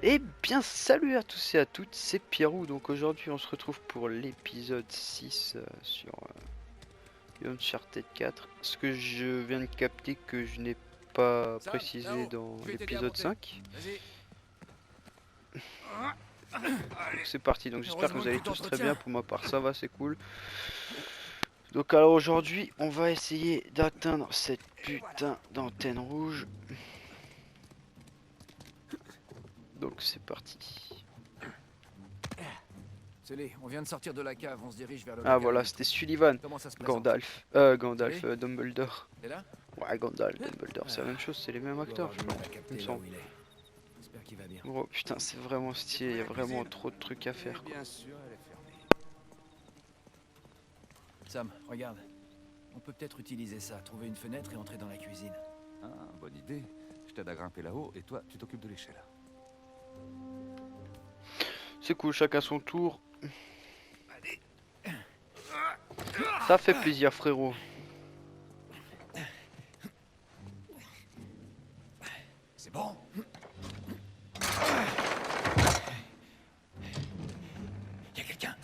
Eh bien, salut à tous et à toutes, c'est Pierrot. Donc aujourd'hui, on se retrouve pour l'épisode 6 sur Uncharted 4. Ce que je viens de capter que je n'ai pas Sam, précisé là-haut, dans je vais t'aider à l'épisode monter. 5. Vas-y. Donc c'est parti, donc j'espère que Heureusement vous que allez tu tous très bien. t'entretiens. Pour ma part, ça va, c'est cool. Donc alors aujourd'hui, on va essayer d'atteindre cette putain d'antenne rouge. Donc c'est parti. Sully, on vient de sortir de la cave, on se dirige vers le Ah local voilà, c'était électrique. Sullivan. Comment ça se présente? Gandalf, Sully, Dumbledore. t'es là? Ouais, Gandalf, Dumbledore, c'est la même Ah, chose, c'est les mêmes il doit acteurs, avoir je du mal pense, à il me capter là semble. où il est. J'espère qu'il va bien. Gros, putain, c'est vraiment stylé, il y a vraiment trop de trucs à faire, quoi. Bien sûr, elle est fermée. Sam, regarde. On peut peut-être utiliser ça, trouver une fenêtre et entrer dans la cuisine. Ah, bonne idée. Je t'aide à grimper là-haut et toi, tu t'occupes de l'échelle. C'est cool, chacun son tour. Ça fait plaisir, frérot. C'est bon? Y a quelqu'un?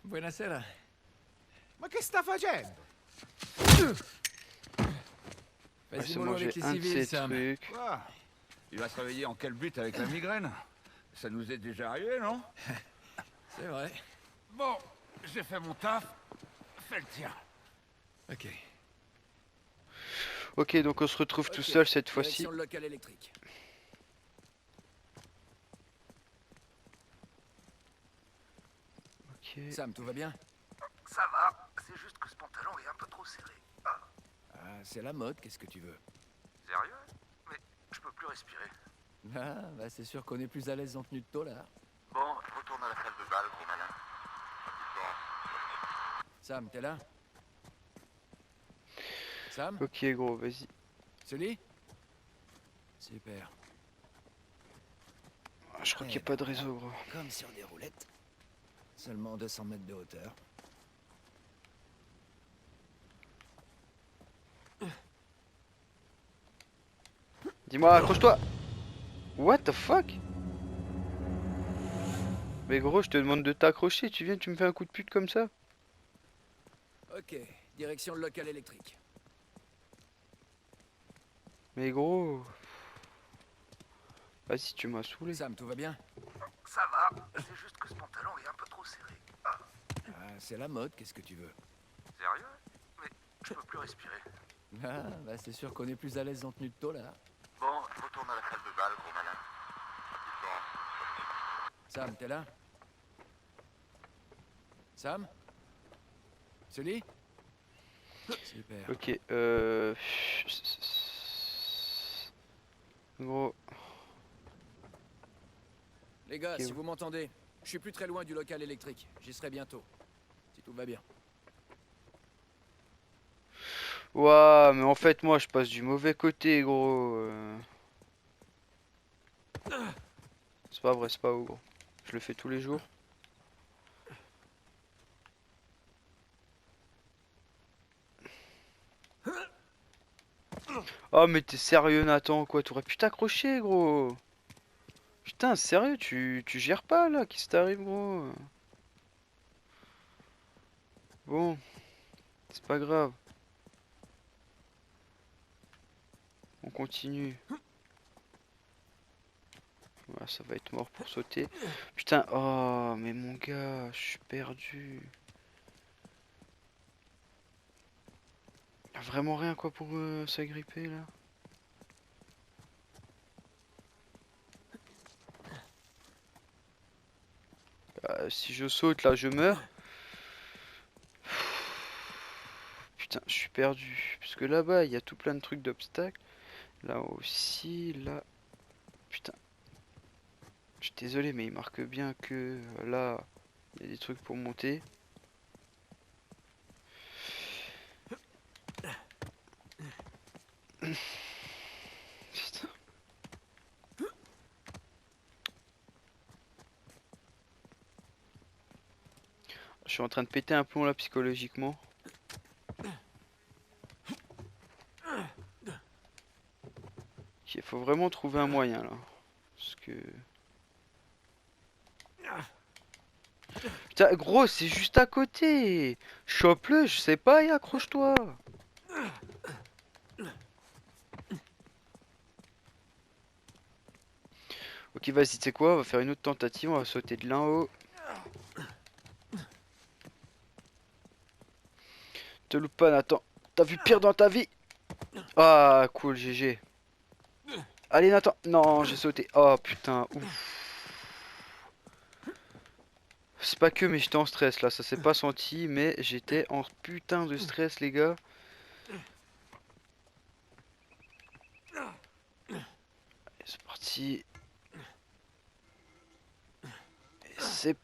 Buonasera. Ma che sta facendo? Ouais, Vas-y c'est mollo manger avec les un de civils, ces Sam. trucs. Ah, il va se réveiller en quel but avec la migraine? Ça nous est déjà arrivé, non? C'est vrai. Bon, j'ai fait mon taf. Fais le tien. Ok. Ok, donc on se retrouve tout Ok, seul cette fois-ci. direction le local électrique. Ok. Sam, tout va bien? Ça va, c'est juste que ce pantalon est un peu trop serré. Ah, Ah, c'est la mode, qu'est-ce que tu veux? sérieux? Mais je peux plus respirer. Ah, bah c'est sûr qu'on est plus à l'aise en tenue de tôle, là. Bon, retourne à la salle de bal, gros malin. Sam, t'es là? Sam? Ok, gros, vas-y. Sully? Super. Ah, je crois qu'il n'y Eh a pas de ben, réseau, gros. comme sur des roulettes. Seulement 200 mètres de hauteur. Dis-moi, accroche-toi. What the fuck? Mais gros, je te demande de t'accrocher, tu viens, tu me fais un coup de pute comme ça? Ok, direction le local électrique. Mais gros... Vas-y, tu m'as saoulé. Sam, tout va bien? Ça va, c'est juste que ce pantalon est un peu trop serré. Ah, Ah, c'est la mode, qu'est-ce que tu veux? sérieux? Mais je peux plus respirer. Ah, bah c'est sûr qu'on est plus à l'aise en tenue de tôle, là. Bon, retourne à la salle de bal, gros malin. Sam, t'es là? Sam? Sully? Super. Ok, Gros, Les gars, ok, si vous m'entendez, je suis plus très loin du local électrique. J'y serai bientôt. Si tout va bien. ouah, mais en fait, moi, je passe du mauvais côté, gros. C'est pas vrai, c'est pas vrai, gros. Je le fais tous les jours. Oh, mais t'es sérieux, Nathan, quoi? T'aurais pu t'accrocher, gros. Putain, sérieux, tu gères pas, là? Qu'est-ce qui t'arrive, gros? Bon, c'est pas grave. On continue. Voilà, ça va être mort pour sauter. Putain, oh, mais mon gars, je suis perdu. Y a vraiment rien, quoi, pour s'agripper, là? Si je saute, là, je meurs. Putain, je suis perdu. Parce que là-bas, il y a tout plein de trucs d'obstacles. Là aussi, là... Putain. Je suis désolé, mais il marque bien que là, il y a des trucs pour monter. Putain. Je suis en train de péter un plomb là psychologiquement. Il faut vraiment trouver un moyen là. Parce que... Putain, gros, c'est juste à côté. Chope-le, je sais pas, et accroche-toi. Ok, vas-y, tu sais quoi, on va faire une autre tentative, on va sauter de là-haut. Te loupe pas, Nathan. T'as vu pire dans ta vie? Ah, cool, GG. Allez, Nathan. Non, j'ai sauté. Oh, putain, ouf. C'est pas que, mais j'étais en stress, là. Ça s'est pas senti, mais j'étais en putain de stress, les gars. Allez, c'est parti. Et c'est...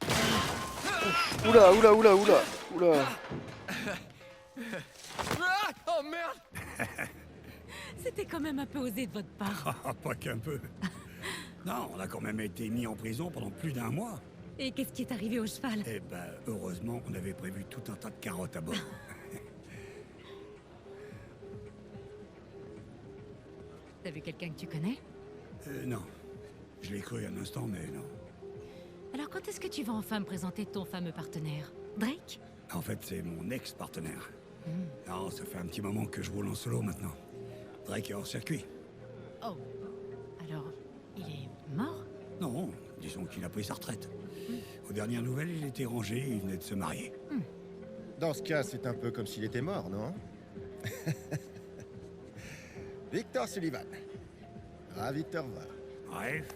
Ouf. Oula, oula, oula, oula. Oula. Ah, oh merde! C'était quand même un peu osé de votre part. Ah, pas qu'un peu. Non, on a quand même été mis en prison pendant plus d'un mois. Et qu'est-ce qui est arrivé au cheval? Eh ben, heureusement, on avait prévu tout un tas de carottes à bord. T'as vu quelqu'un que tu connais? Non. Je l'ai cru un instant, mais non. Alors quand est-ce que tu vas enfin me présenter ton fameux partenaire? Drake? En fait, c'est mon ex-partenaire. Non, ça fait un petit moment que je roule en solo maintenant. Drake est hors circuit. Oh. Alors, il est mort? Non, disons qu'il a pris sa retraite. Aux dernières nouvelles, il était rangé et il venait de se marier. Dans ce cas, c'est un peu comme s'il était mort, non? Victor Sullivan. Ravi de te revoir. Bref,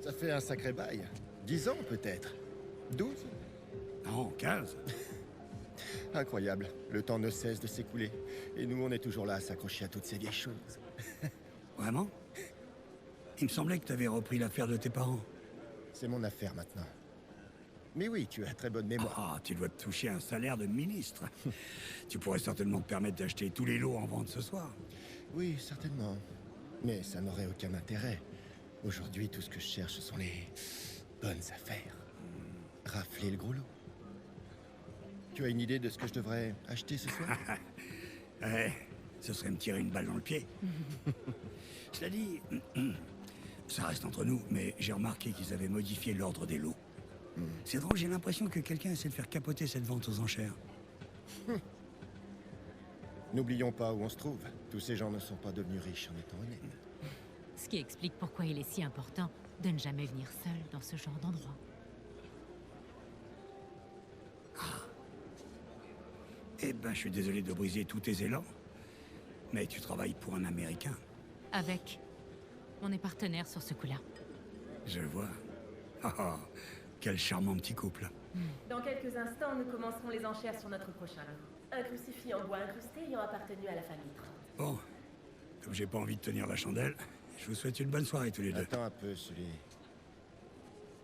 Ça fait un sacré bail. 10 ans, peut-être. 12? non, 15. Incroyable. Le temps ne cesse de s'écouler. Et nous, on est toujours là à s'accrocher à toutes ces vieilles choses. Vraiment? Il me semblait que tu avais repris l'affaire de tes parents. C'est mon affaire maintenant. Mais oui, tu as très bonne mémoire. Ah, tu dois te toucher un salaire de ministre. Tu pourrais certainement te permettre d'acheter tous les lots en vente ce soir. Oui, certainement. Mais ça n'aurait aucun intérêt. Aujourd'hui, tout ce que je cherche, ce sont les bonnes affaires. Rafler le gros lot. Tu as une idée de ce que je devrais acheter ce soir? Ouais, ce serait me tirer une balle dans le pied. Cela dit, ça reste entre nous, mais j'ai remarqué qu'ils avaient modifié l'ordre des lots. C'est drôle, j'ai l'impression que quelqu'un essaie de faire capoter cette vente aux enchères. N'oublions pas où on se trouve. Tous ces gens ne sont pas devenus riches en étant honnêtes. Ce qui explique pourquoi il est si important de ne jamais venir seul dans ce genre d'endroit. Eh ben, je suis désolé de briser tous tes élans, mais tu travailles pour un Américain. Avec. On est partenaires sur ce coup-là. Je vois. Ah, quel charmant petit couple. Dans quelques instants, nous commencerons les enchères sur notre prochain lot. Un crucifix en bois incrusté ayant appartenu à la famille Trump. Bon, comme j'ai pas envie de tenir la chandelle, je vous souhaite une bonne soirée tous les deux. Attends un peu, Sully.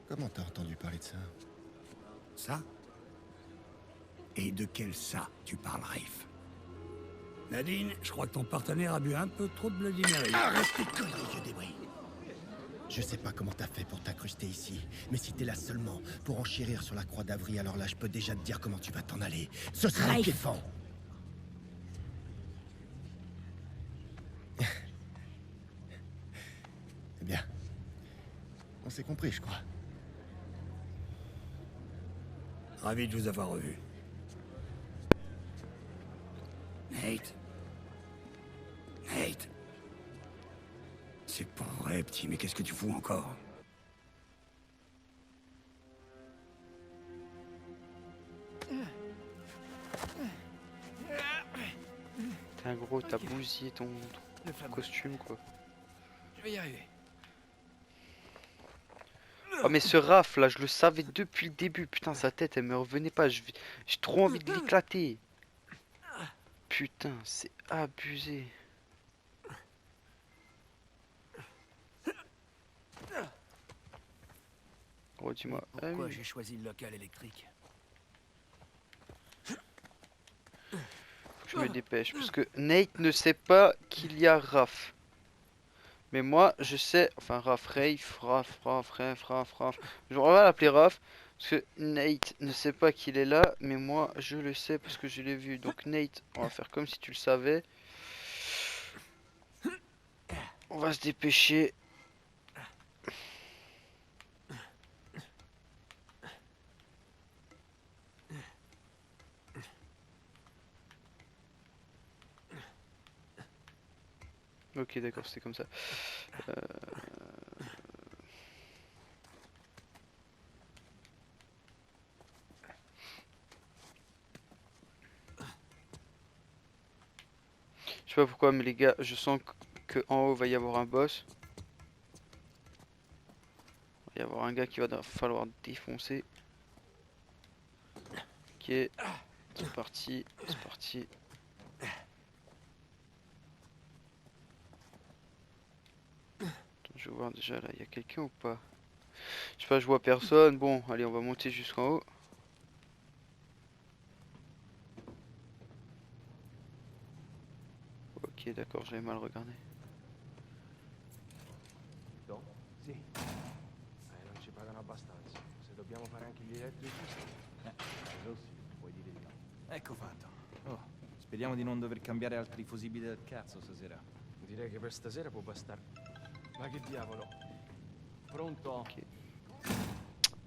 Comment t'as entendu parler de ça? Ça? Et de quel ça tu parles, Rafe? Nadine, je crois que ton partenaire a bu un peu trop de Bloody Mary. Arrête tes conneries, vieux débris! Je sais pas comment t'as fait pour t'incruster ici, mais si t'es là seulement pour enchérir sur la croix d'Avry, alors là, je peux déjà te dire comment tu vas t'en aller. Ce sera Rafe. kiffant! Eh bien, on s'est compris, je crois. Ravi de vous avoir revu. Nate? Nate? C'est pas vrai, petit, mais qu'est-ce que tu fous encore? T'es gros, t'as bousillé ton Le flambeau. costume, quoi. Je vais y arriver. Oh, mais ce Raph, là, je le savais depuis le début. Putain, sa tête, elle me revenait pas. J'ai trop envie de l'éclater. Putain, c'est abusé. Gros, dis-moi. Ah Pourquoi oui. j'ai choisi le local électrique? Faut que je me dépêche. Parce que Nate ne sait pas qu'il y a Raph. Mais moi, je sais. Enfin, Raph, Raph. Je vais l'appeler Raph. Parce que Nate ne sait pas qu'il est là. Mais moi, je le sais parce que je l'ai vu. Donc, Nate, on va faire comme si tu le savais. On va se dépêcher. Ok, d'accord, c'était comme ça. Je sais pas pourquoi, mais les gars, je sens que en haut va y avoir un boss. Il va y avoir un gars qui va falloir défoncer. Ok, c'est parti, c'est parti. Attends, je vais voir déjà là, il y a quelqu'un ou pas? Je sais pas, je vois personne. Bon, allez, on va monter jusqu'en haut. Ok, d'accord, j'avais mal regardé. Sì. Non ci pagano abbastanza. Se dobbiamo fare anche gli elettricisti. Rossi, puoi dire di no. Ecco fatto. Oh, speriamo di non dover cambiare altri fusibili del cazzo stasera. Direi che per stasera può bastare. Ma che diavolo? Pronto? Ok.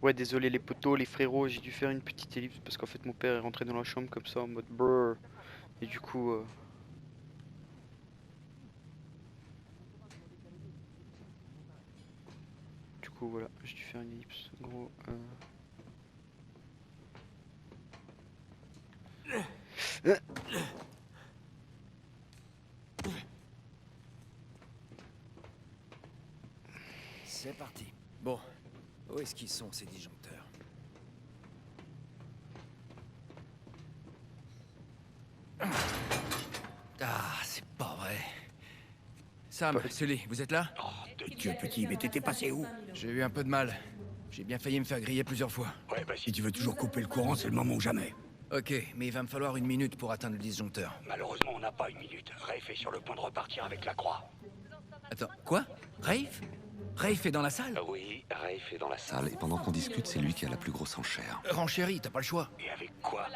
Ouais, désolé les potos, les frérots, j'ai dû faire une petite ellipse parce qu'en fait mon père est rentré dans la chambre comme ça en mode brrr. Et du coup... voilà, j'ai dû faire une ellipse. Gros... C'est parti. Bon, où est-ce qu'ils sont ces disjoncteurs? Ah, c'est pas vrai. Sam, Sully, vous êtes là? De Dieu, petit, mais t'étais passé où? J'ai eu un peu de mal. J'ai bien failli me faire griller plusieurs fois. Ouais, bah si tu veux toujours couper le courant, c'est le moment ou jamais. Ok, mais il va me falloir une minute pour atteindre le disjoncteur. Malheureusement, on n'a pas une minute. Rafe est sur le point de repartir avec la croix. Attends, quoi? Rafe? Rafe est dans la salle? Oui, Rafe est dans la salle. Et pendant qu'on discute, c'est lui qui a la plus grosse enchère. Renchéri, t'as pas le choix. Et avec quoi?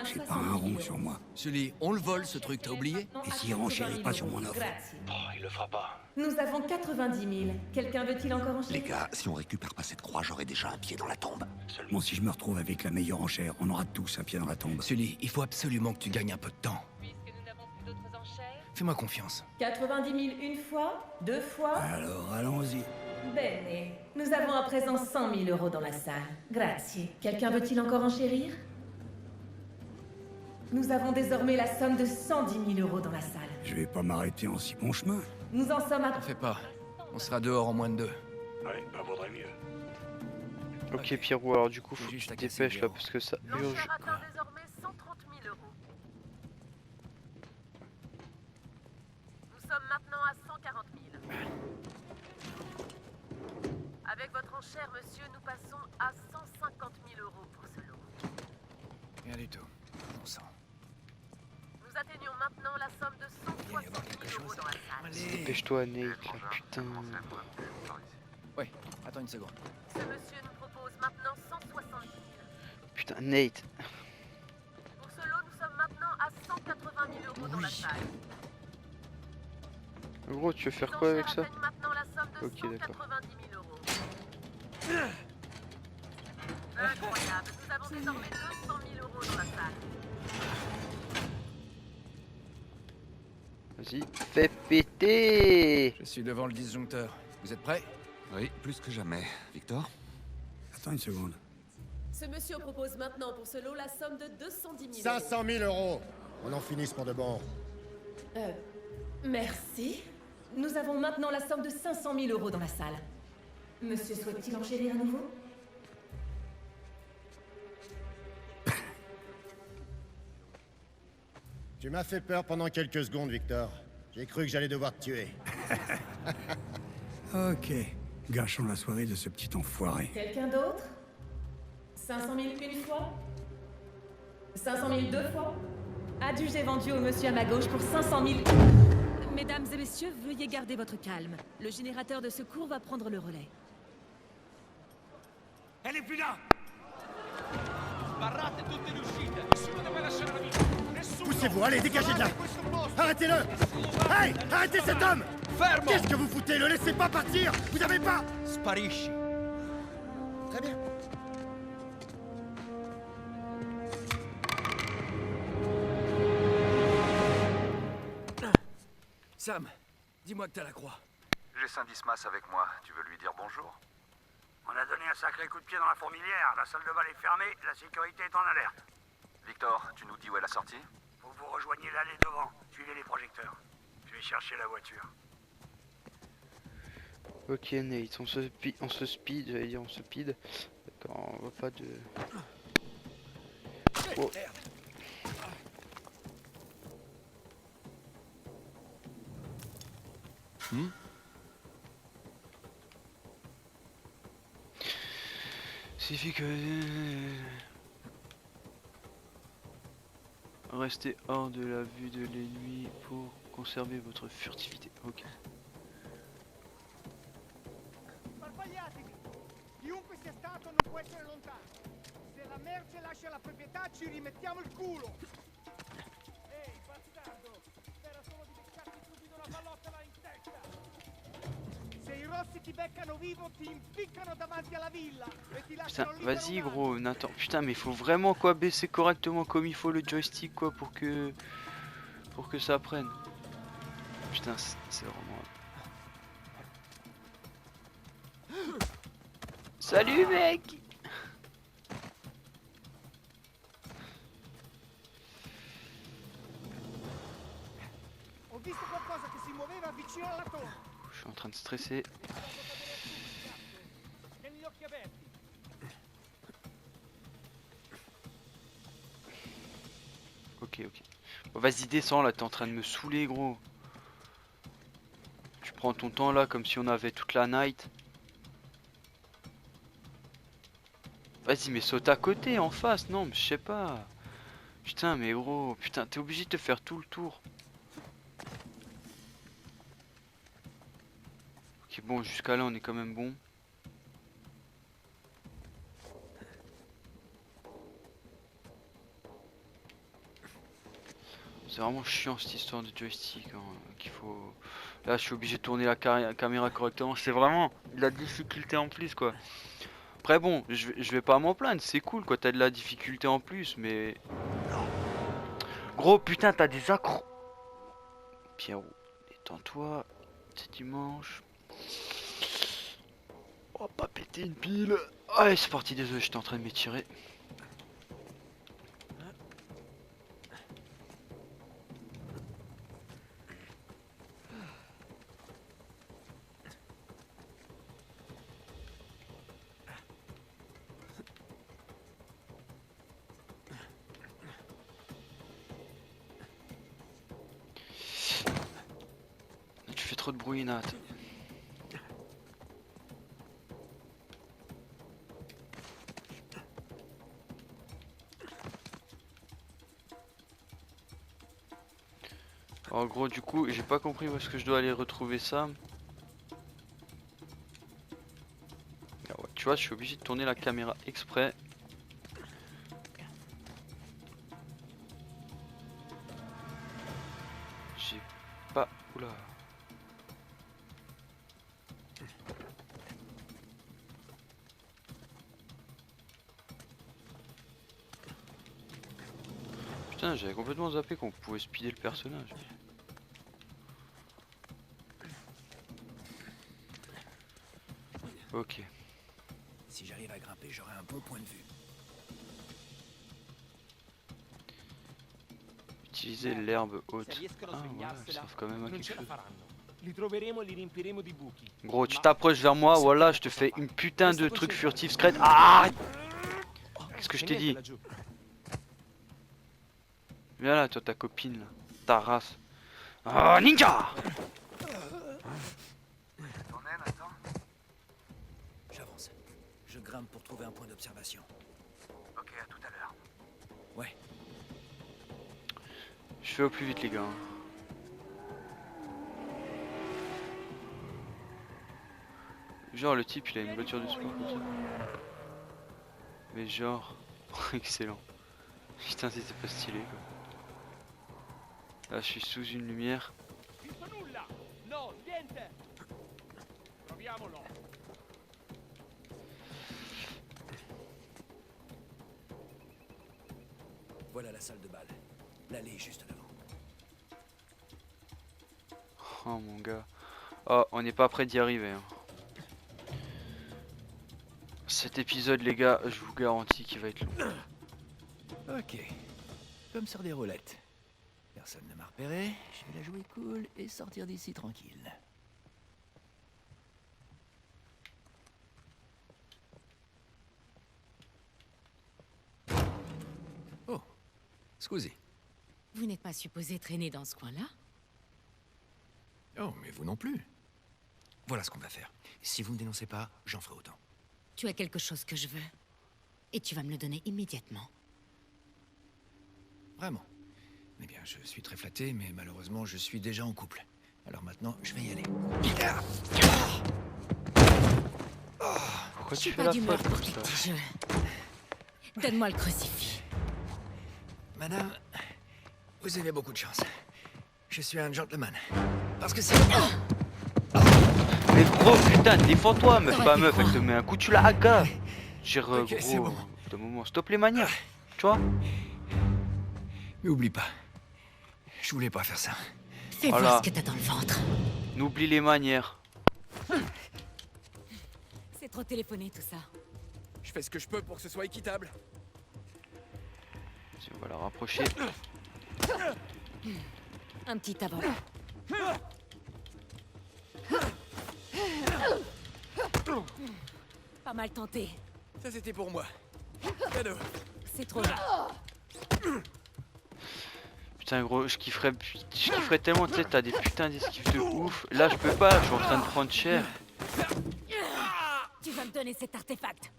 J'ai pas un rond sur moi. Sully, on le vole ce truc, t'as oublié? Et s'il renchérit pas sur mon offre? Oh, il le fera pas. Nous avons 90 000. Quelqu'un veut-il encore Les enchaîner? gars, si on récupère pas cette croix, j'aurai déjà un pied dans la tombe. Bon, si je me retrouve avec la meilleure enchère, on aura tous un pied dans la tombe. Sully, il faut absolument que tu gagnes un peu de temps. Puisque nous n'avons plus d'autres enchères. Fais-moi confiance. 90 000 une fois, deux fois. Alors, allons-y. Bene. Nous avons à présent 100 000 euros dans la salle. Grazie. Quelqu'un veut-il encore enchérir? Nous avons désormais la somme de 110 000 euros dans la salle. Je vais pas m'arrêter en si bon chemin. Nous en sommes à... T'en fais pas. On sera dehors en moins de 2. Ouais, bah vaudrait mieux. Ok Pierrot, alors du coup faut Faut que tu juste te à casser dépêches le là verrou. parce que ça urge. L'enchère atteint désormais 130 000 euros. Nous sommes maintenant à 140 000. Avec votre enchère, monsieur, nous passons à 150 000 euros pour ce lot. Rien du tout. Bon sang. Nous atteignons maintenant la somme de 160 000 euros dans la salle. Dépêche-toi Nate là, putain. Ouais, attends une seconde. Ce monsieur nous propose maintenant 160 000. Putain Nate. Pour ce lot, nous sommes maintenant à 180 000 euros dans la salle. Gros, tu veux faire Les quoi avec enchères ça? atteignent maintenant la somme de Ok, d'accord. 190 000 euros. Incroyable, nous avons désormais 200 000 euros dans la salle. Vas-y, fais péter. Je suis devant le disjoncteur. Vous êtes prêts? Oui, plus que jamais. Victor? Attends une seconde. Ce monsieur propose maintenant pour ce lot la somme de 210 000 euros. 500 000 euros. On en finisse pour de bon. Merci. Nous avons maintenant la somme de 500 000 euros dans la salle. Monsieur souhaite-t-il enchérir à nouveau? Tu m'as fait peur pendant quelques secondes, Victor. J'ai cru que j'allais devoir te tuer. Ok. Gâchons la soirée de ce petit enfoiré. Quelqu'un d'autre? 500 000 une fois? 500 000 deux fois? Adjugé vendu au monsieur à ma gauche pour 500 000... Mesdames et messieurs, veuillez garder votre calme. Le générateur de secours va prendre le relais. Elle est plus là! Poussez-vous, allez, dégagez de là! Arrêtez-le! Hey! Arrêtez cet homme! fermo! Qu'est-ce que vous foutez? Le laissez pas partir! Vous avez pas... Sparisci. Très bien. Sam, dis-moi que t'as la croix. J'ai Saint-Dismas avec moi. Tu veux lui dire bonjour? On a donné un sacré coup de pied dans la fourmilière. La salle de bal est fermée, la sécurité est en alerte. Victor, tu nous dis où est la sortie? Faut que vous rejoigniez l'allée devant. Suivez les projecteurs. Je vais chercher la voiture. Ok Nate, on se speed, j'allais dire on se speed. D'accord, on va pas de... Oh. Suffit que... Restez hors de la vue de l'ennemi pour conserver votre furtivité. Ok. Sbagliatevi! Chiunque sia stato non può essere lontano. Se la merce lascia la proprietà ci rimettiamo il culo. Ehi, bastardo! Spera solo di beccarti subito una pallottola in testa. Se i rossi ti beccano vivo ti impiccano davanti alla villa e ti Putain, lasciano libero vas-y un gros, Nathan. Putain, mais faut vraiment quoi baisser correctement comme il faut le joystick quoi pour que ça prenne. Putain, c'est vraiment... Salut mec! Ho visto qualcosa che si muoveva vicino alla torre. Je suis en train de stresser. Tieni gli occhi aperti. Ok, ok. Bon, vas-y, descends là, t'es en train de me saouler, gros. Tu prends ton temps là, comme si on avait toute la night. Vas-y, mais saute à côté, en face, non, mais je sais pas. Putain, mais gros, putain, t'es obligé de te faire tout le tour. Ok, bon, jusqu'à là, on est quand même bon. C'est vraiment chiant cette histoire de joystick hein, qu'il faut... Là je suis obligé de tourner la caméra correctement. C'est vraiment de la difficulté en plus quoi. Après bon, je vais pas m'en plaindre, c'est cool quoi, t'as de la difficulté en plus mais... Gros putain t'as des accros. Pierrot, détends-toi, c'est dimanche. On va pas péter une pile. Allez c'est parti, désolé j'étais en train de m'étirer. Tu fais trop de bruit Nat. En gros du coup j'ai pas compris où est-ce que je dois aller retrouver ça. Ah ouais, tu vois je suis obligé de tourner la caméra exprès. J'ai pas... Oula. Putain j'avais complètement zappé qu'on pouvait speeder le personnage. Ok. Si j'arrive à grimper, j'aurai un bon point de vue. Utiliser l'herbe haute. Ah ouais, ils servent quand même à quelque chose. Li troveremo e li riempiremo di buchi. Gros, tu t'approches vers moi, voilà, je te fais une putain de truc furtif secret. Ah! Qu'est-ce que je t'ai dit? Viens là, toi, ta copine, là. Ta race. Ah, ninja! T'en es, Nathan? J'avance. Je grimpe pour trouver un point d'observation. Ok, à tout à l'heure. Ouais. Je fais au plus vite, les gars. Genre, le type, il a une voiture de sport comme ça. Mais genre... Excellent. Putain, c'était pas stylé, quoi. Là, je suis sous une lumière. No, niente! Proviamolo! Voilà la salle de bal. L'allée est juste devant. Oh mon gars. Oh, on n'est pas près d'y arriver. Hein. Cet épisode, les gars, je vous garantis qu'il va être long. Ok. Comme sur des roulettes. Personne ne m'a repéré. Je vais la jouer cool et sortir d'ici tranquille. Oh. Scusi. Vous n'êtes pas supposé traîner dans ce coin-là? Oh, mais vous non plus. Voilà ce qu'on va faire. Si vous ne me dénoncez pas, j'en ferai autant. Tu as quelque chose que je veux. Et tu vas me le donner immédiatement. Vraiment. Eh bien, je suis très flatté, mais malheureusement, je suis déjà en couple. Alors maintenant, je vais y aller. Pourquoi Je tu suis fais pas la d'humeur faute pour comme tes ça? petits jeux. Donne-moi le crucifix. Madame, vous avez beaucoup de chance. Je suis un gentleman. Parce que c'est... Mais gros, putain, défends-toi, meuf, T'aurais pas fait meuf, quoi? elle te met un coup, tu la agaves. Dire, Ok, c'est gros, bon. d'un moment, stop les manières, tu vois? Mais oublie pas. Je voulais pas faire ça. Fais Voilà. voir ce que t'as dans le ventre. N'oublie les manières. C'est trop téléphoné tout ça. Je fais ce que je peux pour que ce soit équitable. Si on va la rapprocher. Un petit avant. Pas mal tenté. Ça, c'était pour moi. Cadeau. C'est trop là. Putain, gros, je kifferais tellement, tu sais, t'as des putains d'esquives de ouf. Là, je peux pas, je suis en train de prendre cher. Tu vas me donner cet artefact.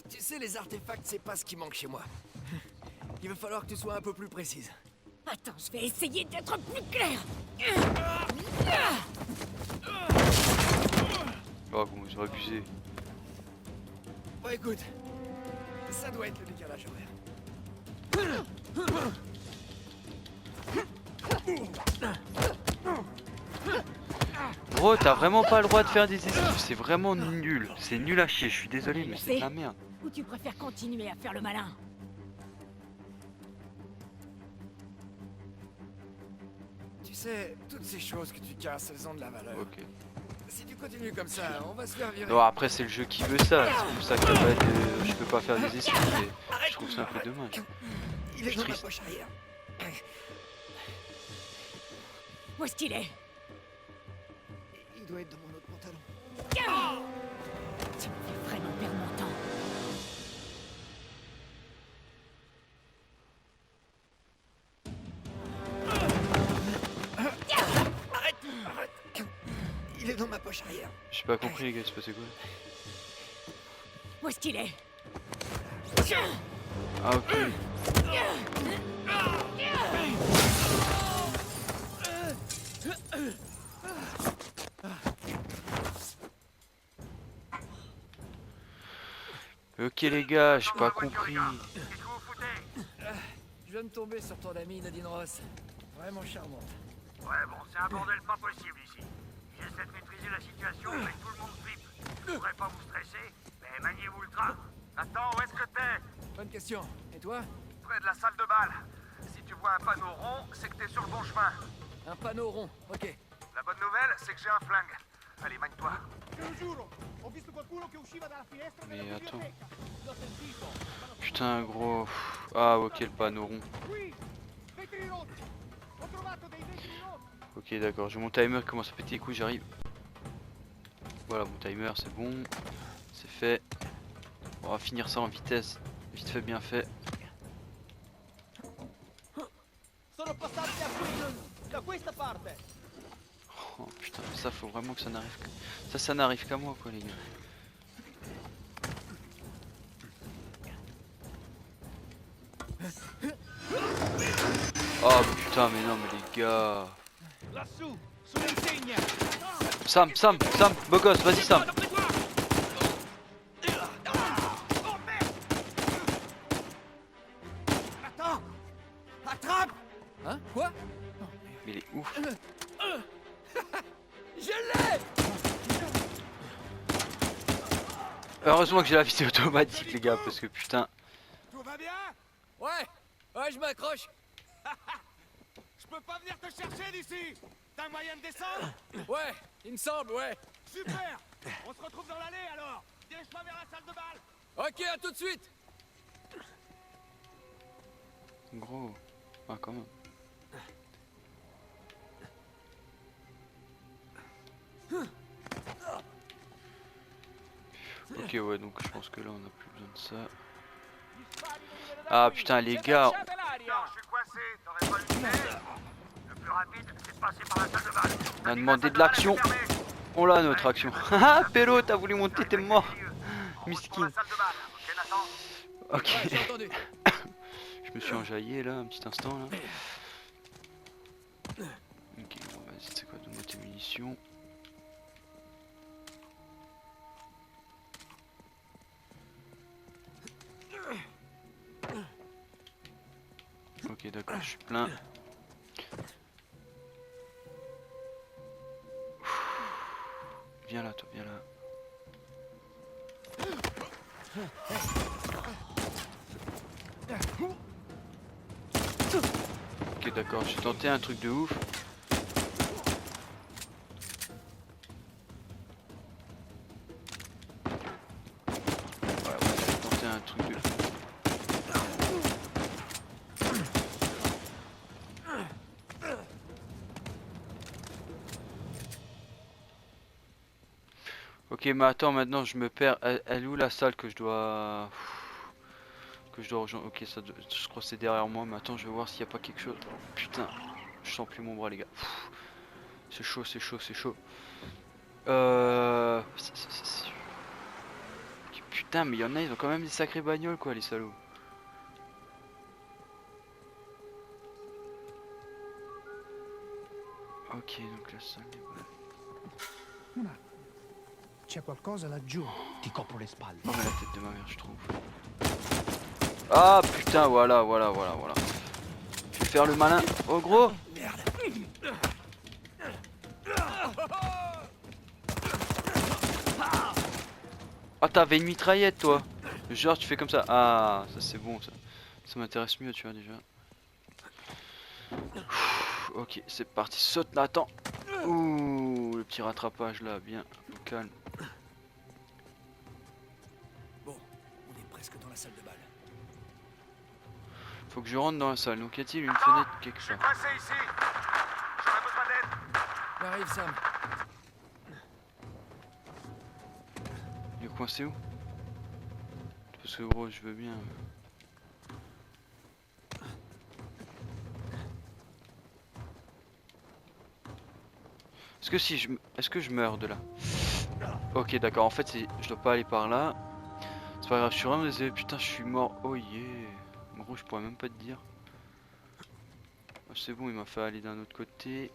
Tu sais, les artefacts, c'est pas ce qui manque chez moi. Il va falloir que tu sois un peu plus précise. Attends, je vais essayer d'être plus clair. Oh, bon, ils ont abusé. Bon, écoute. Ça doit être le décalage horaire. Gros, t'as vraiment pas le droit de faire des esquives, c'est vraiment nul. C'est nul à chier, je suis désolé, mais c'est de la merde. Ou tu préfères continuer à faire le malin? Tu sais, toutes ces choses que tu casses, elles ont de la valeur. Ok. Si tu continues comme ça, on va se faire virer. Non, après, c'est le jeu qui veut ça. C'est pour ça que je peux pas faire des esquives. Mais je trouve ça un peu dommage. Il est Je suis dans ma triste. poche arrière. Où est-ce qu'il est? Il doit être dans mon autre pantalon. Tu me fais vraiment perdre mon temps. Arrête. Il est dans ma poche arrière. J'ai pas compris, les gars, c'est passé quoi? Où est-ce qu'il est? Ah, ok. Ok, les gars, j'ai pas compris. Je viens de tomber sur ton ami Nadine Ross. Vraiment charmante. Ouais, bon, c'est un bordel pas possible ici. J'essaie de maîtriser la situation, mais tout le monde flippe. Je voudrais pas vous stresser, mais maniez-vous le train. Attends, où est-ce que t'es? Bonne question. Et toi? Près de la salle de bal. Si tu vois un panneau rond, c'est que t'es sur le bon chemin. Un panneau rond. Ok. La bonne nouvelle, c'est que j'ai un flingue. Allez, magne-toi. Te lo giuro, ho visto qualcuno che usciva dalla finestra della Mais attends. biblioteca. L'ho sentito. Putain, gros. Ah, ok, le panneau rond. Qui, vetri rotti. Ho trovato dei vetri rotti. Ok, d'accord, j'ai mon timer qui commence à péter les couilles, j'arrive. Voilà, mon timer, c'est bon. C'est fait. On va finir ça en vitesse. Vite fait, bien fait. Sono passati da questa parte. Oh putain, ça faut vraiment que ça n'arrive que... Ça n'arrive qu'à moi, quoi, les gars. Oh putain, mais non, mais les gars. Lassù, sull'insegna. Sam, beau gosse, vas-y, Sam. Hein? Quoi? Mais il est ouf. Je l'ai! Heureusement que j'ai la visée automatique, les gars, parce que putain. Tout va bien? Ouais, je m'accroche. Je peux pas venir te chercher d'ici. T'as un moyen de descendre? Ouais, il me semble, ouais. Super. On se retrouve dans l'allée alors. Dirige-toi vers la salle de bal. Ok, à tout de suite. Gros. Ah, quand même. Ok, ouais, donc je pense que là on a plus besoin de ça. Ah putain, les gars. Non, je suis coincé, t'aurais pas lutté. Le plus rapide, c'est de passer par la salle de bal. On a demandé de l'action. On l'a notre action. Haha, Pélo, t'as voulu monter, t'es mort. Miskin. Ok. Je me suis enjaillé là, un petit instant là. Ok, bon, vas-y, c'est quoi, donne-moi tes munitions. Ok, d'accord, je suis plein. Viens là, toi, viens là. Ok, d'accord, j'ai tenté un truc de ouf. Ouais, j'ai tenté un truc de ouf. Ok, mais attends, maintenant je me perds. Elle est où la salle que je dois rejoindre? Ok, ça, je crois que c'est derrière moi, mais attends, je vais voir s'il n'y a pas quelque chose. Putain, je sens plus mon bras, les gars. C'est chaud, c'est chaud, c'est chaud. Ok, putain, mais il y en a, ils ont quand même des sacrées bagnoles, quoi, les salauds. Ok, donc la salle des balles. C'è qualcosa laggiù. Ti copro le spalle. Oh, mais la tête de ma mère, je trouve. Ah putain, voilà. Je vais faire le malin. Oh gros. Merde. Ah, t'avais une mitraillette, toi. Genre, tu fais comme ça. Ah, ça c'est bon, ça. Ça m'intéresse mieux, tu vois, déjà. Ok, c'est parti. Saute, Nathan. Ouh, le petit rattrapage là, bien. Au calme. Bon, on est presque dans la salle de bal. Faut que je rentre dans la salle. Donc, y a-t-il une fenêtre quelque part? Coincé ici. J'aurais besoin d'aide. J'arrive, Sam. Il est coincé où? Parce que gros, je veux bien. Est-ce que je meurs de là? Ok, d'accord. En fait, je dois pas aller par là. C'est pas grave. Je suis vraiment désolé. Putain, je suis mort. Oh yeah. En gros, je pourrais même pas te dire. Oh, c'est bon, il m'a fait aller d'un autre côté.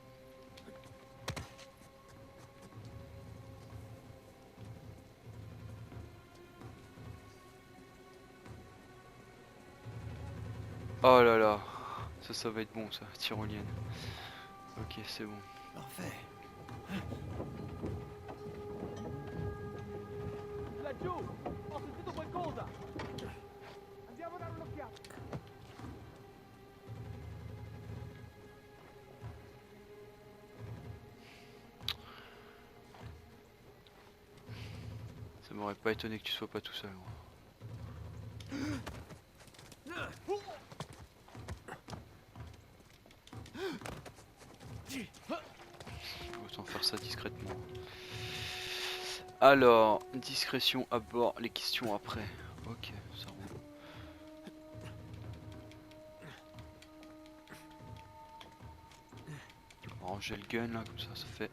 Oh là là. Ça va être bon, ça. Tyrolienne. Ok, c'est bon. Parfait. Laggiù. Ho sentito qualcosa. Andiamo a dare un'occhiata. Ça m'aurait pas étonné que tu sois pas tout seul. Autant faire ça discrètement. Alors, discrétion à bord, les questions après. Ok, ça roule. On va ranger le gun là, comme ça fait.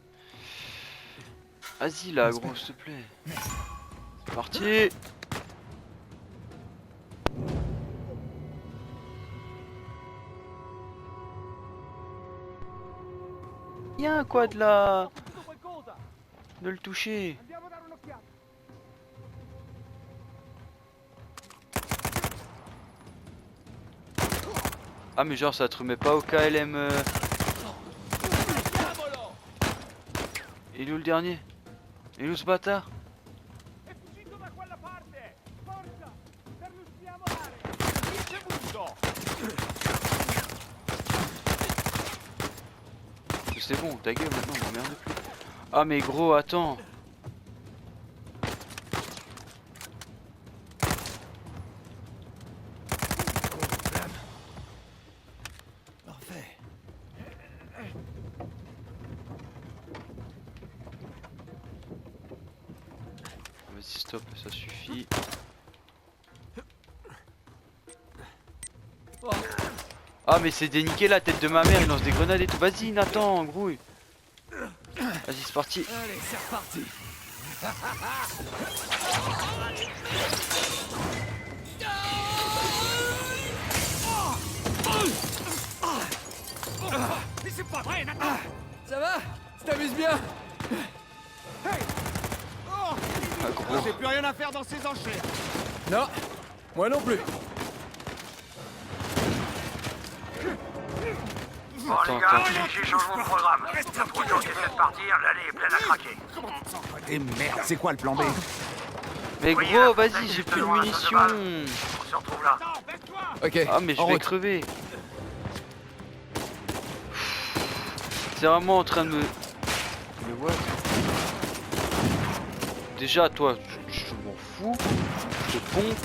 Vas-y là, gros, s'il te plaît. C'est parti. Y'a un quad là. De le toucher. Andiamo a dare un'occhiata. Ah mais genre ça te remet pas au KLM Il est où le dernier? Il est où ce bâtard? È fuggito da quella parte! Forza! Perlustriamo l'area! Ricevuto! C'est bon, ta gueule maintenant, on m'emmerde plus. Ah mais gros, attends. Parfait. Vas-y, stop, ça suffit. Ah mais c'est déniqué la tête de ma mère, il lance des grenades et tout. Vas-y Nathan, grouille. Vas-y, c'est parti. Allez, c'est reparti. Mais c'est pas vrai, Nathan! Ça va? Tu t'amuses bien? Oh! Ah, gros. J'ai plus rien à faire dans ces enchères! Non, moi non plus. Bon Attends, les gars, attends. j'ai changement de programme. Il y a trop de gens qui essaient de partir, l'allée est pleine à craquer. Et merde, c'est quoi le plan B? Mais Oui, gros, la vas-y, fontaine, j'ai juste plus de devant la salle de munitions. On se retrouve là. Attends, baisse-toi! Ok, Ah mais je en vais route. crever. C'est vraiment en train de me... Mais what? Déjà toi, je m'en fous. Je te pompe.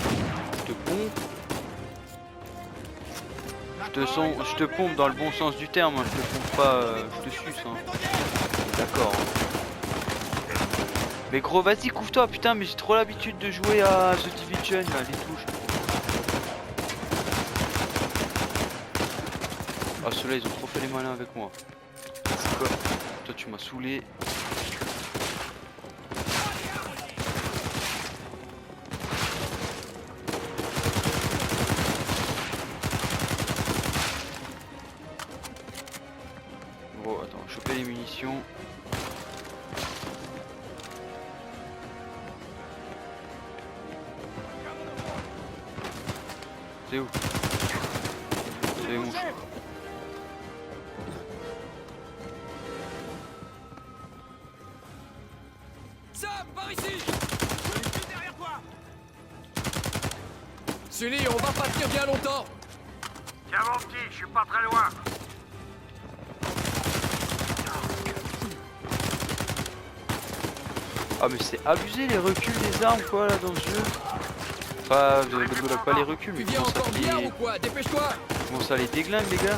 Je te pompe dans le bon sens du terme, hein. Je te pompe pas, je te suce. Hein. D'accord. Mais gros, vas-y, couvre-toi, putain, mais j'ai trop l'habitude de jouer à The Division, là, les touches. Ah, ceux-là, ils ont trop fait les malins avec moi. C'est quoi? Toi, tu m'as saoulé. Bon, attends, choper les munitions. C'est où? C'est où? Sam, par ici! Derrière toi! Sully, on va pas tenir bien longtemps! Tiens mon petit, je suis pas très loin. Ah mais c'est abusé les reculs des armes quoi là dans ce jeu. Pas, pas les reculs mais Tu viens encore bien ou comment quoi? Dépêche-toi! ça les déglingue les gars.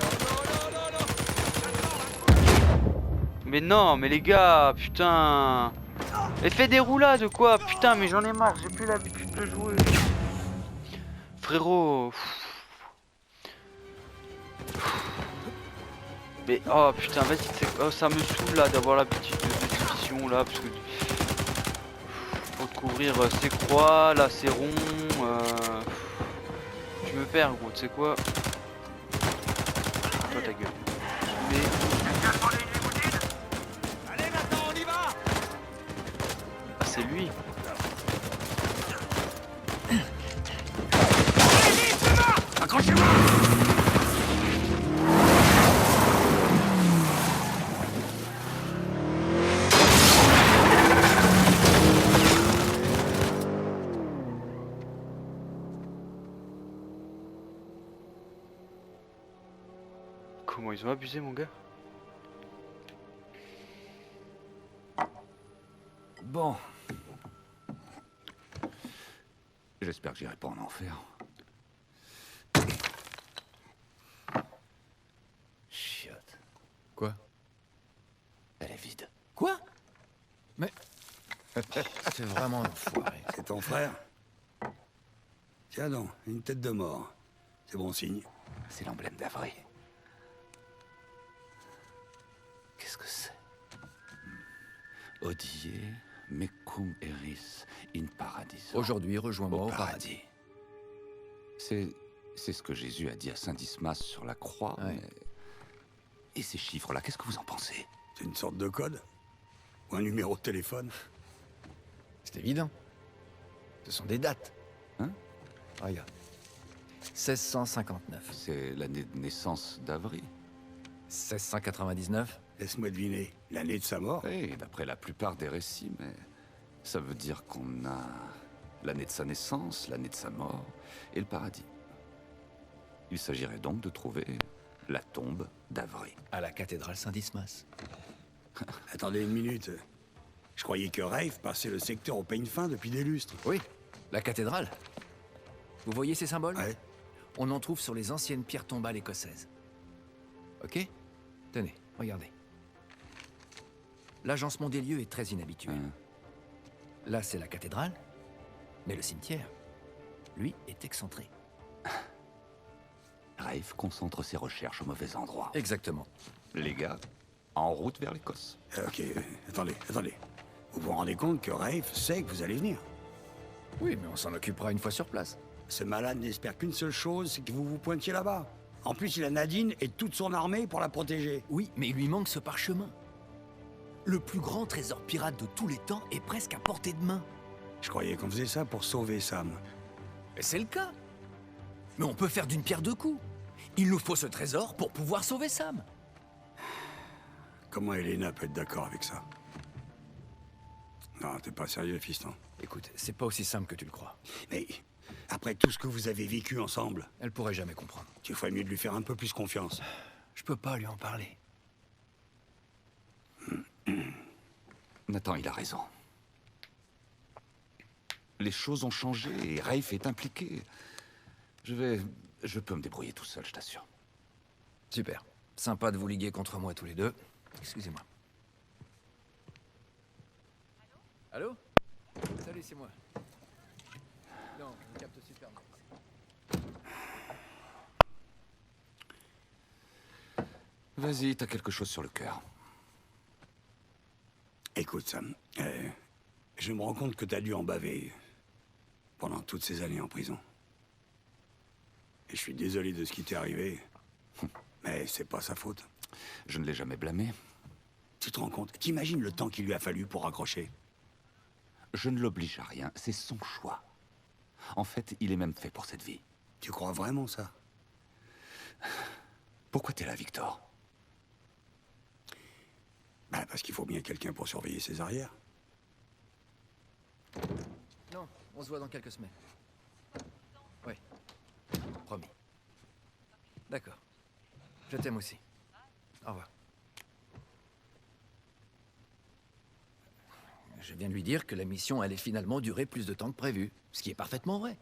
Mais non mais les gars putain. Mais fais des roulades quoi putain mais j'en ai marre, j'ai plus l'habitude de jouer. Frérot. Mais oh putain vas-y oh, ça me saoule là d'avoir la petite division là parce que faut te couvrir ces croix, là c'est rond, tu me perds gros, tu sais quoi? Toi ta gueule. Mais... Allez Nathan, on y va! Ah c'est lui. Accrochez-vous! Comment ils ont abusé mon gars? Bon. J'espère que j'irai pas en enfer. Chiotte. Quoi? Elle est vide. Quoi? Mais... C'est vraiment un enfoiré. C'est ton frère? Tiens donc, une tête de mort. C'est bon signe. C'est l'emblème d'Avray. Qu'est-ce que c'est? Odie, mecum eris in paradiso. Aujourd'hui, rejoins-moi Au au paradis. C'est ce que Jésus a dit à Saint Dismas sur la croix. Ouais. Mais... Et ces chiffres-là, qu'est-ce que vous en pensez? C'est une sorte de code? Ou un numéro de téléphone? C'est évident. Ce sont des dates. Hein? Regarde. 1659. C'est l'année de naissance d'Avery. 1699. Laisse-moi deviner, l'année de sa mort? Oui, d'après la plupart des récits, mais ça veut dire qu'on a l'année de sa naissance, l'année de sa mort et le paradis. Il s'agirait donc de trouver la tombe d'Avery. À la cathédrale Saint-Dismas. Attendez une minute. Je croyais que Rafe passait le secteur au peigne fin depuis des lustres. Oui, la cathédrale. Vous voyez ces symboles? Ouais. On en trouve sur les anciennes pierres tombales écossaises. Ok? Tenez, regardez. L'agencement des lieux est très inhabituel. Là, c'est la cathédrale, mais le cimetière, lui, est excentré. Rafe concentre ses recherches au mauvais endroit. Exactement. Les gars, en route vers l'Écosse. Ok, attendez. Vous vous rendez compte que Rafe sait que vous allez venir? Oui, mais on s'en occupera une fois sur place. Ce malade n'espère qu'une seule chose, c'est que vous vous pointiez là-bas. En plus, il a Nadine et toute son armée pour la protéger. Oui, mais il lui manque ce parchemin. Le plus grand trésor pirate de tous les temps est presque à portée de main. Je croyais qu'on faisait ça pour sauver Sam. Et c'est le cas. Mais on peut faire d'une pierre deux coups. Il nous faut ce trésor pour pouvoir sauver Sam. Comment Elena peut être d'accord avec ça? Non, t'es pas sérieux, fiston. Écoute, c'est pas aussi simple que tu le crois. Mais après tout ce que vous avez vécu ensemble, Elle pourrait jamais comprendre. tu ferais mieux de lui faire un peu plus confiance. Je peux pas lui en parler. Nathan, il a raison. Les choses ont changé et Rafe est impliqué. Je peux me débrouiller tout seul, je t'assure. Super. Sympa de vous liguer contre moi tous les deux. Excusez-moi. Allô? Salut, c'est moi. Non, je capte super bien. Vas-y, t'as quelque chose sur le cœur. Écoute, Sam, je me rends compte que t'as dû en baver pendant toutes ces années en prison. Et je suis désolé de ce qui t'est arrivé, mais c'est pas sa faute. Je ne l'ai jamais blâmé. Tu te rends compte? T'imagines le temps qu'il lui a fallu pour raccrocher? Je ne l'oblige à rien, c'est son choix. En fait, il est même fait pour cette vie. Tu crois vraiment ça? Pourquoi t'es là, Victor? Bah, parce qu'il faut bien quelqu'un pour surveiller ses arrières. Non, on se voit dans quelques semaines. Oui. Promis. D'accord. Je t'aime aussi. Au revoir. Je viens de lui dire que la mission allait finalement durer plus de temps que prévu. Ce qui est parfaitement vrai.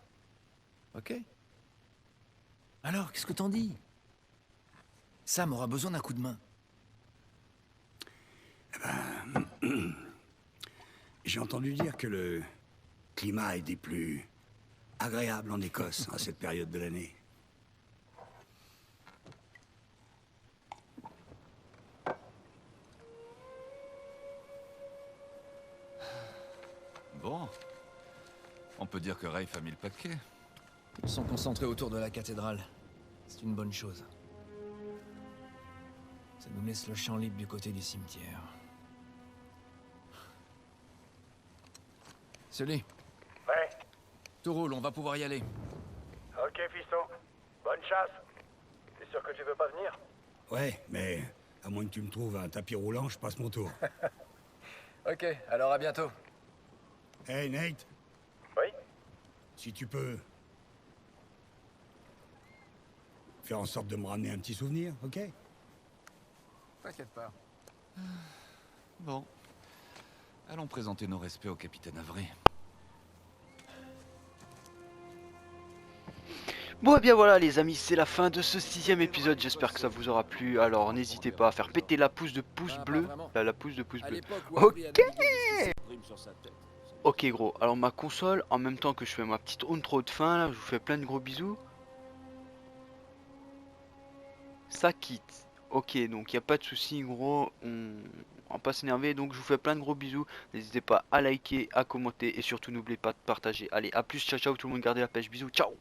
Ok? Alors, qu'est-ce que t'en dis? Sam aura besoin d'un coup de main. J'ai entendu dire que le climat est des plus agréables en Écosse à cette période de l'année. Bon. On peut dire que Rafe a mis le paquet. Ils sont concentrés autour de la cathédrale. C'est une bonne chose. Ça nous laisse le champ libre du côté du cimetière. Sully, Ouais. tout roule, on va pouvoir y aller. Ok, fiston. Bonne chasse. T'es sûr que tu veux pas venir? Ouais, mais à moins que tu me trouves un tapis roulant, je passe mon tour. Ok, alors à bientôt. Hey, Nate, Oui? si tu peux faire en sorte de me ramener un petit souvenir, ok? T'inquiète pas. Bon. Allons présenter nos respects au capitaine Avery. Bon et bien voilà les amis, c'est la fin de ce 6e épisode, j'espère que ça vous aura plu, alors n'hésitez pas à faire péter la pouce de pouce bleu, la pouce de pouce bleu. Ok. Ok gros, alors ma console, en même temps que je fais ma petite intro de fin là, je vous fais plein de gros bisous. Ça quitte. Ok, donc il n'y a pas de souci gros, on va pas s'énerver, donc je vous fais plein de gros bisous. N'hésitez pas à liker, à commenter et surtout n'oubliez pas de partager. Allez, à plus, ciao ciao tout le monde, gardez la pêche, bisous, ciao.